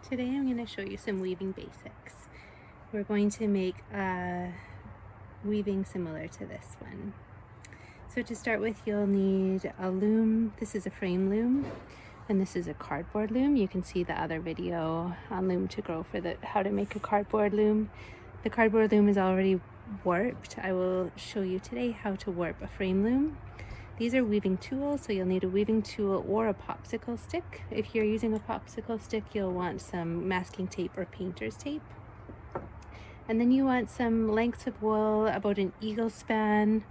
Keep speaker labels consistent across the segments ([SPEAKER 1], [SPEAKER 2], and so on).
[SPEAKER 1] Today I'm going to show you some weaving basics. We're going to make a weaving similar to this one. So to start with, you'll need a loom. This is a frame loom, and this is a cardboard loom. You can see the other video on Loom to Grow for how to make a cardboard loom. The cardboard loom is already warped. I will show you today how to warp a frame loom. These are weaving tools, so you'll need a weaving tool or a popsicle stick. If you're using a popsicle stick, you'll want some masking tape or painter's tape. And then you want some lengths of wool about an eagle span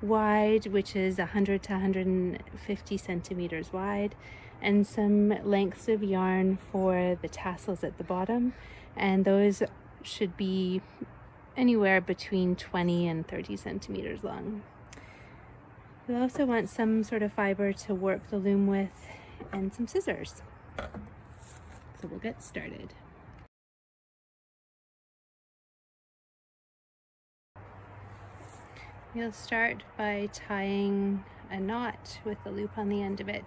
[SPEAKER 1] wide, which is 100 to 150 centimeters wide, and some lengths of yarn for the tassels at the bottom, and those should be anywhere between 20 and 30 centimeters long. You'll also want some sort of fiber to warp the loom with and some scissors. So we'll get started. You'll start by tying a knot with the loop on the end of it.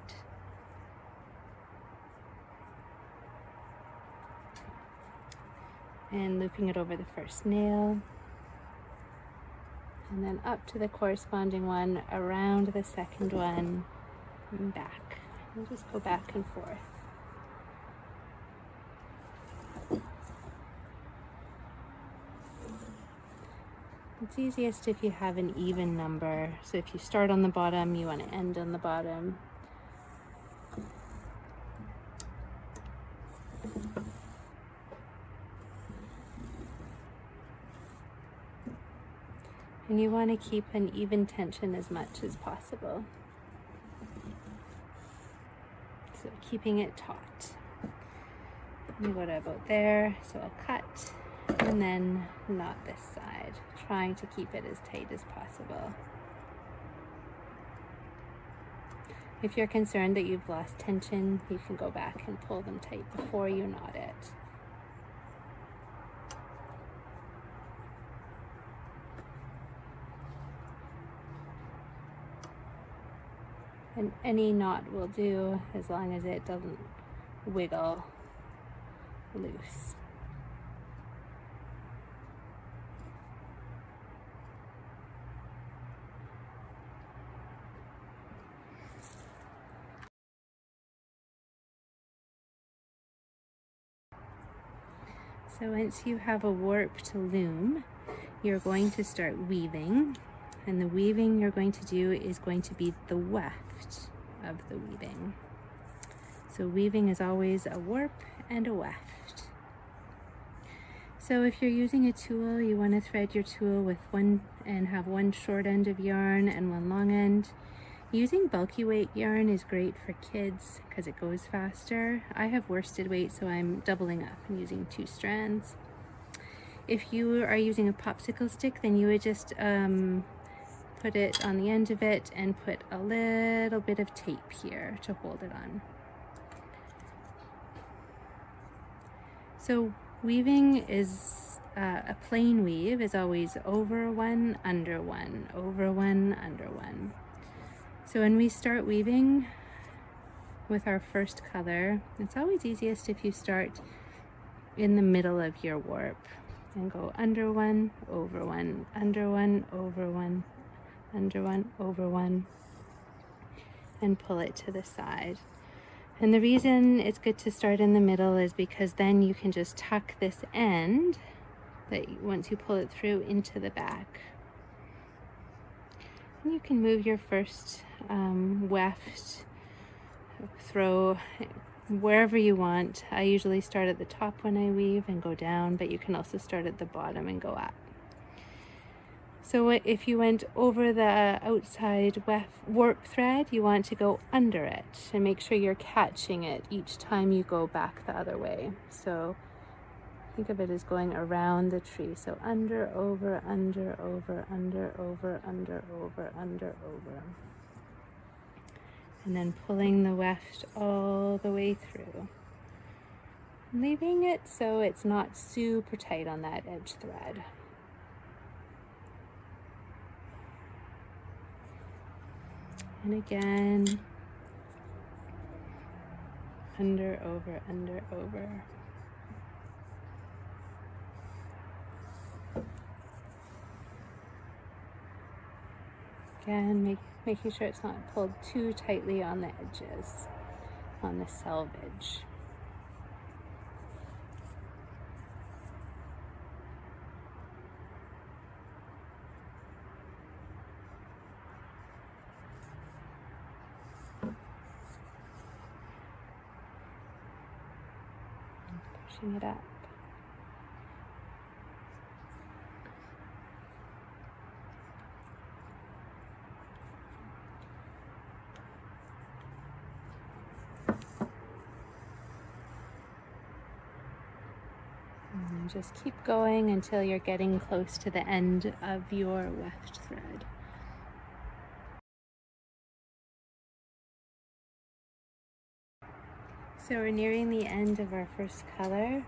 [SPEAKER 1] And looping it over the first nail. And then up to the corresponding one, around the second one, and back. We'll just go back and forth. It's easiest if you have an even number. So if you start on the bottom, you want to end on the bottom. And you want to keep an even tension as much as possible. So keeping it taut. You go to about there, so I'll cut and then knot this side, trying to keep it as tight as possible. If you're concerned that you've lost tension, you can go back and pull them tight before you knot it. And any knot will do as long as it doesn't wiggle loose. So once you have a warped loom, you're going to start weaving. And the weaving you're going to do is going to be the weft of the weaving. So weaving is always a warp and a weft. So if you're using a tool, you want to thread your tool with have one short end of yarn and one long end. Using bulky weight yarn is great for kids because it goes faster. I have worsted weight, so I'm doubling up and using 2 strands. If you are using a popsicle stick, then you would just put it on the end of it and put a little bit of tape here to hold it on. So weaving is a plain weave is always over one, under one, over one, under one. So when we start weaving with our first color, it's always easiest if you start in the middle of your warp and go under one, over one, under one, over one, under one, over one, and pull it to the side. And the reason it's good to start in the middle is because then you can just tuck this end that once you pull it through into the back. And you can move your first weft, throw wherever you want. I usually start at the top when I weave and go down, but you can also start at the bottom and go up. So if you went over the outside warp thread, you want to go under it and make sure you're catching it each time you go back the other way. So think of it as going around the tree. So under, over, under, over, under, over, under, over, under, over. And then pulling the weft all the way through. Leaving it so it's not super tight on that edge thread. And again, under, over, under, over. Again, making sure it's not pulled too tightly on the edges, on the selvage. Pushing it up. And just keep going until you're getting close to the end of your weft thread. So we're nearing the end of our first color.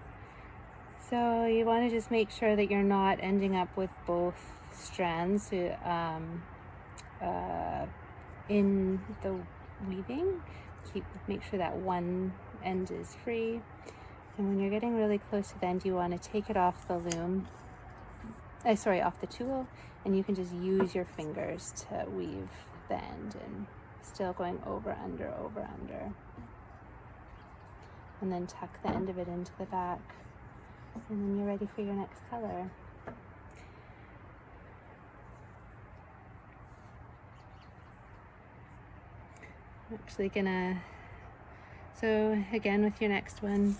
[SPEAKER 1] So you want to just make sure that you're not ending up with both strands in the weaving. Make sure that one end is free. And when you're getting really close to the end, you want to take it off the loom, off the tool, and you can just use your fingers to weave the end and still going over, under, and then tuck the end of it into the back, and then you're ready for your next color. I'm actually gonna, so again with your next one,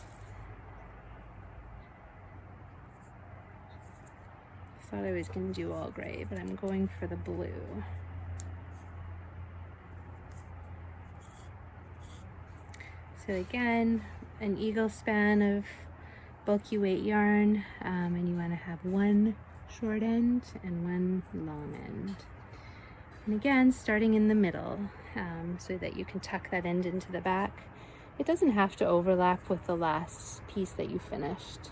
[SPEAKER 1] I thought I was gonna do all gray, but I'm going for the blue. So again, an eagle span of bulky weight yarn, and you want to have one short end and one long end. And again, starting in the middle, so that you can tuck that end into the back. It doesn't have to overlap with the last piece that you finished.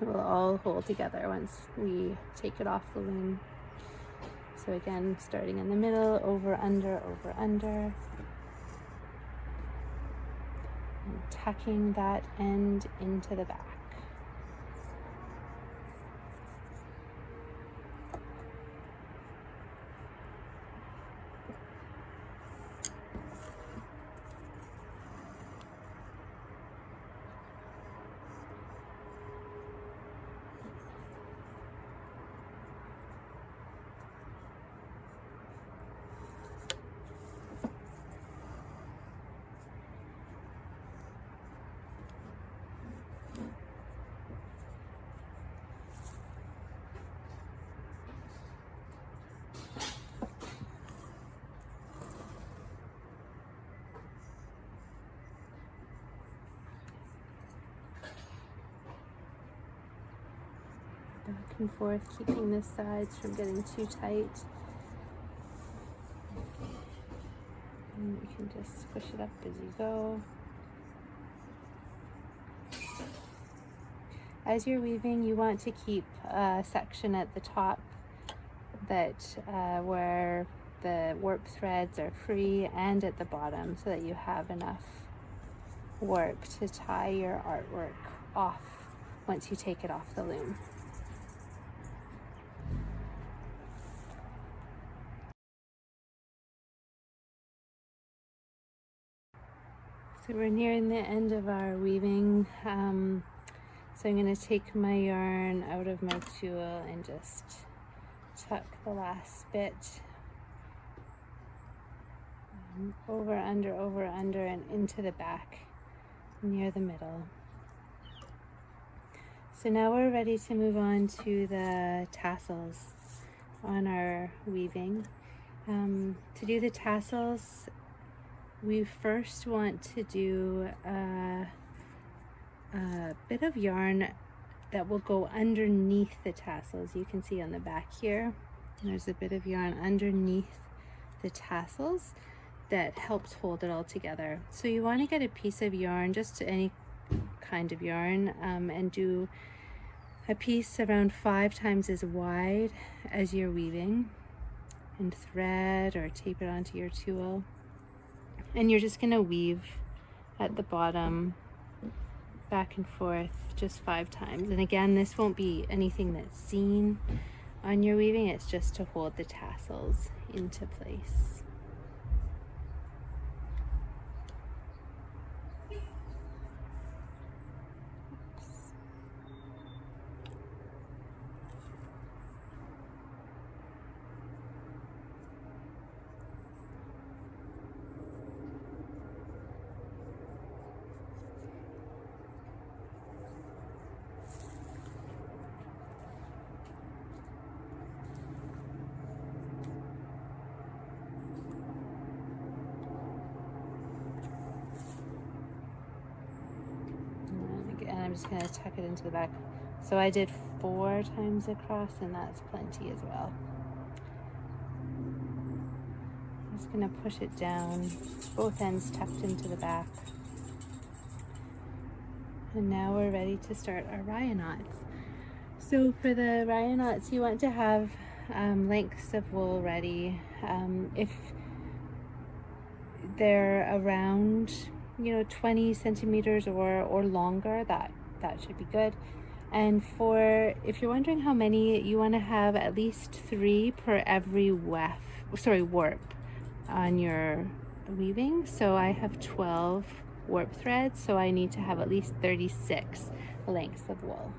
[SPEAKER 1] It will all hold together once we take it off the loom. So again, starting in the middle, over, under, and tucking that end into the back. Back and forth, keeping the sides from getting too tight. And you can just push it up as you go. As you're weaving, you want to keep a section at the top that where the warp threads are free, and at the bottom, so that you have enough warp to tie your artwork off once you take it off the loom. So we're nearing the end of our weaving. So I'm going to take my yarn out of my tool and just tuck the last bit over, under, and into the back near the middle. So now we're ready to move on to the tassels on our weaving. To do the tassels, we first want to do a bit of yarn that will go underneath the tassels. You can see on the back here, there's a bit of yarn underneath the tassels that helps hold it all together. So you want to get a piece of yarn, just any kind of yarn, and do a piece around 5 times as wide as you're weaving, and thread or tape it onto your tool. And you're just going to weave at the bottom back and forth just 5 times. And again, this won't be anything that's seen on your weaving, it's just to hold the tassels into place. And I'm just going to tuck it into the back. So I did 4 times across, and that's plenty as well. I'm just going to push it down, both ends tucked into the back. And now we're ready to start our raya knots. So for the raya knots, you want to have lengths of wool ready. If they're around 20 centimeters or longer, that should be good. And if you're wondering how many, you want to have at least 3 per every warp on your weaving. So I have 12 warp threads, so I need to have at least 36 lengths of wool.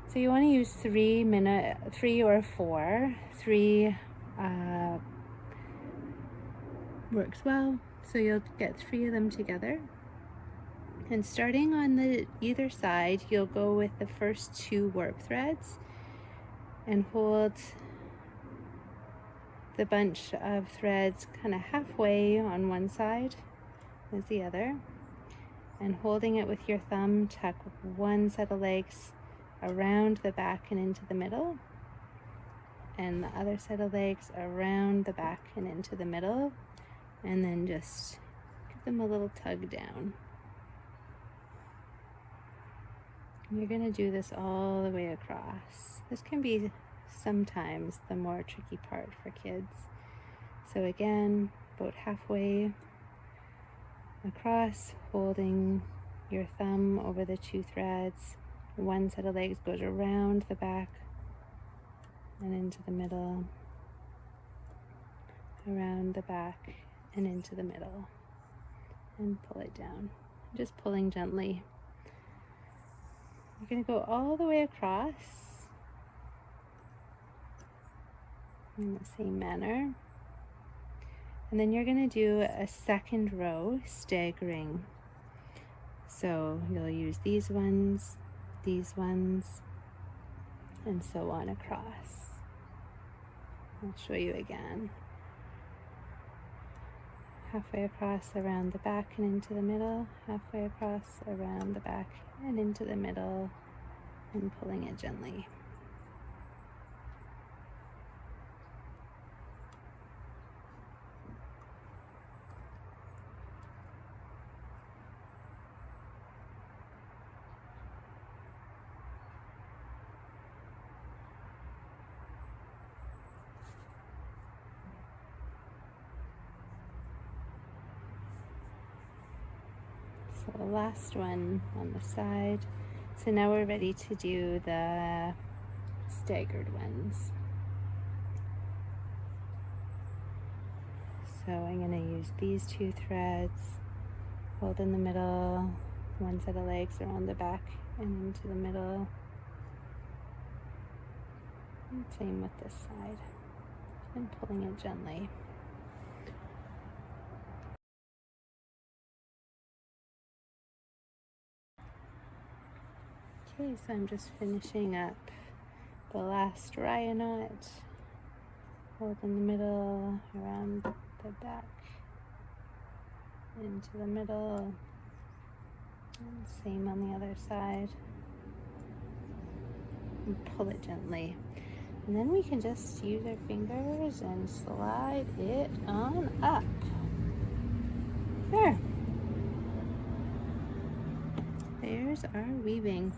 [SPEAKER 1] So you want to use 3 or 4. 3 works well. So you'll get 3 of them together. And starting on either side, you'll go with the first 2 warp threads and hold the bunch of threads kind of halfway on one side as the other. And holding it with your thumb, tuck one set of legs around the back and into the middle, and the other set of legs around the back and into the middle, and then just give them a little tug down. And you're going to do this all the way across. This can be sometimes the more tricky part for kids. So again, about halfway across, holding your thumb over the 2 threads. One set of legs goes around the back and into the middle, around the back and into the middle, and pull it down. Just pulling gently. You're going to go all the way across in the same manner. And then you're going to do a second row staggering. So you'll use these ones, and so on across. I'll show you again. Halfway across around the back and into the middle, halfway across around the back and into the middle, and pulling it gently. So the last one on the side. So now we're ready to do the staggered ones. So I'm going to use these 2 threads, hold in the middle, one set of legs around the back and into the middle. And same with this side. And pulling it gently. Okay, so I'm just finishing up the last raya knot. Hold in the middle, around the back, into the middle, and same on the other side. And pull it gently. And then we can just use our fingers and slide it on up. There. There's our weaving.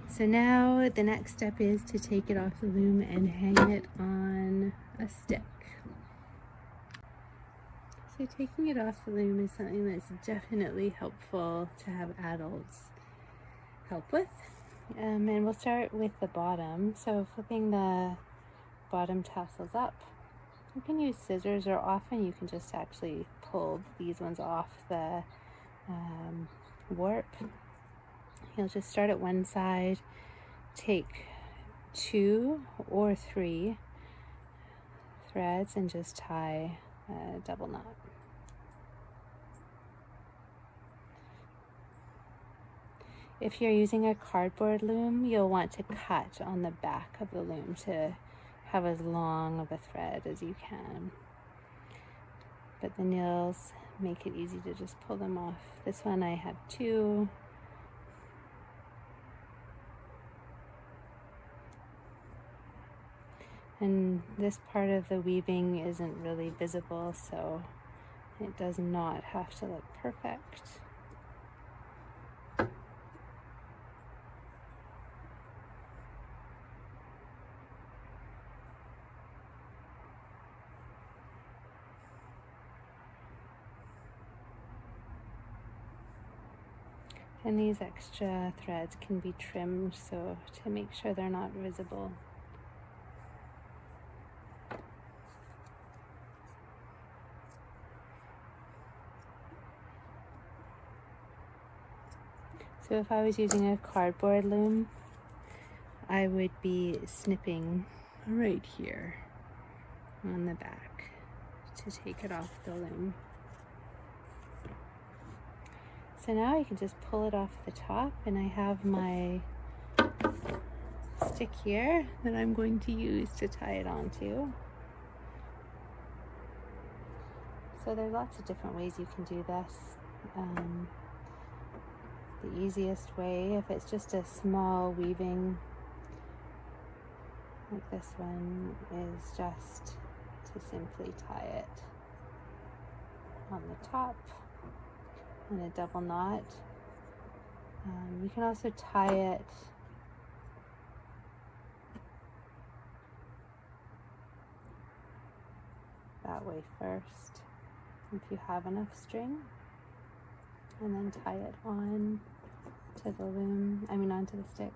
[SPEAKER 1] So now the next step is to take it off the loom and hang it on a stick. So taking it off the loom is something that's definitely helpful to have adults help with. And we'll start with the bottom. So flipping the bottom tassels up. You can use scissors, or often you can just actually pull these ones off the warp. You'll just start at one side, take 2 or 3 threads and just tie a double knot. If you're using a cardboard loom, you'll want to cut on the back of the loom to have as long of a thread as you can. But the nails make it easy to just pull them off. This one I have 2. And this part of the weaving isn't really visible, so it does not have to look perfect. And these extra threads can be trimmed so to make sure they're not visible. So if I was using a cardboard loom, I would be snipping right here on the back to take it off the loom. So now I can just pull it off the top, and I have my stick here that I'm going to use to tie it onto. So there's lots of different ways you can do this. The easiest way, if it's just a small weaving like this one, is just to simply tie it on the top in a double knot. You can also tie it that way first if you have enough string, and then tie it on to the loom, onto the stick.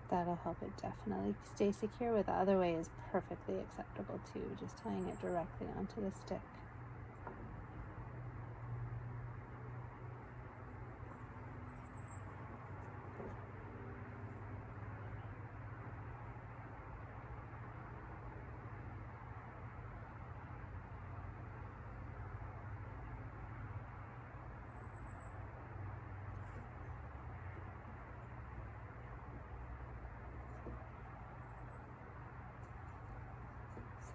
[SPEAKER 1] That'll help it definitely stay secure, but the other way is perfectly acceptable too, just tying it directly onto the stick.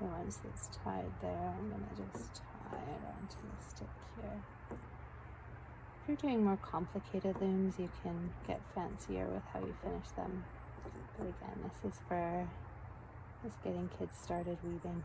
[SPEAKER 1] So once it's tied there, I'm going to just tie it onto the stick here. If you're doing more complicated looms, you can get fancier with how you finish them. But again, this is for just getting kids started weaving.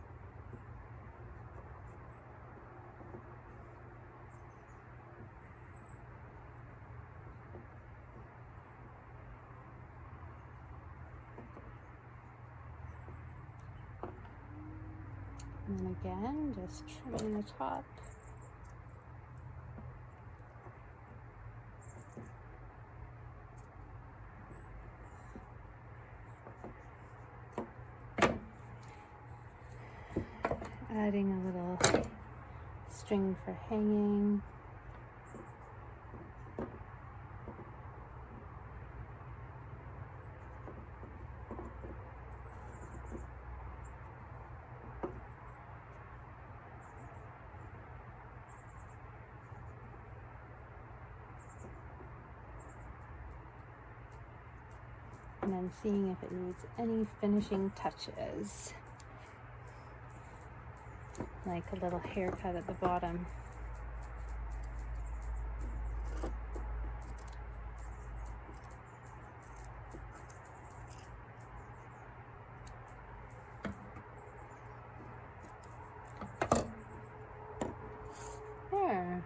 [SPEAKER 1] And then again, just trimming the top. Adding a little string for hanging. And then seeing if it needs any finishing touches, like a little haircut at the bottom. There.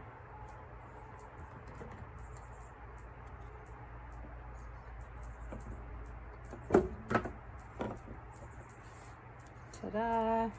[SPEAKER 1] Ta-da!